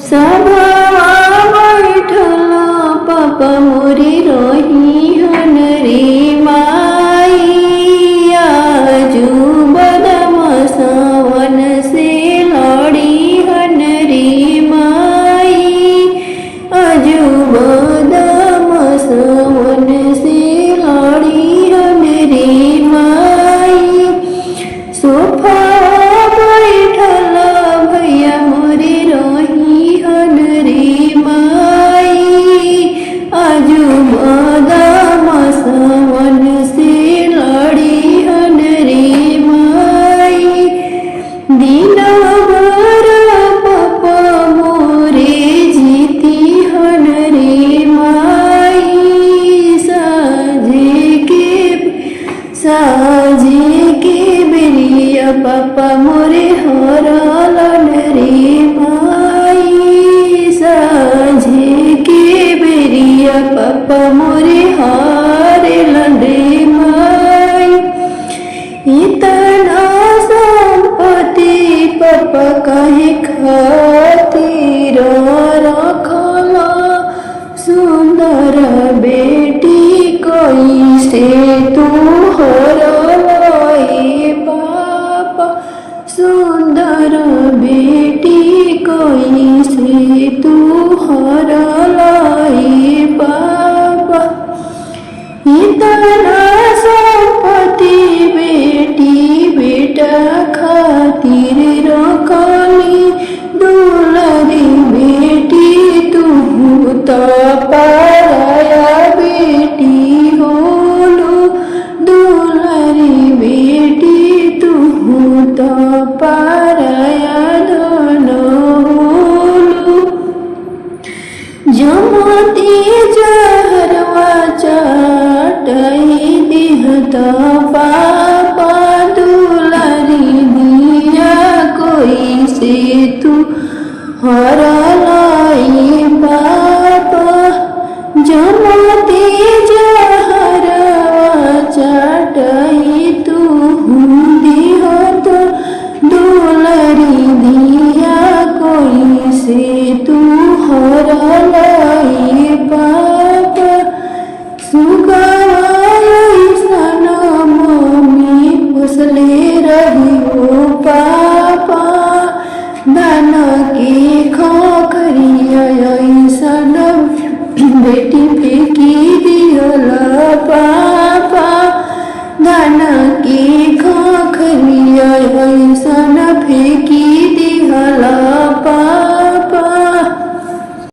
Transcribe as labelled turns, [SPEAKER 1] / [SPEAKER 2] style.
[SPEAKER 1] सभावा बैठल पापा मोरे रहिहन रे माई आजू बदमाशवन से लड़ीहन रे माई आजू बदमाशवन से लड़ीहन रे माई सोफा बैठल भैया मोरे रहिहन रे माई आजू बदमाशवन से लड़ीहन रे माई दिन भर पापा मोरे जीतीहन रे माई साझे के बेरिया पापा मोरे हरलन रे माई साझे के बेरिया पापा मोरे हारेलन रे माई इतना संपत्ति पापा काहे खातिर रखला सुंदर बेटी कैसे तू हरलाई पापा सुंदर बेटी कैसे तू हरलाई पापा इतना संपत्ति बेटी बेटा खातिर रखली दुलारी बेटी तू तो पराया बेटी होलू दुलारी बेटी तू तो पराया धन होलू जमती जहरवा चाटई दिहत पापा दुलारी दिया कोई से तू हरलाई पापा जमती जहरवा चाटई तू दिहत दुलारी दिया कोई से तू हरलाई पापा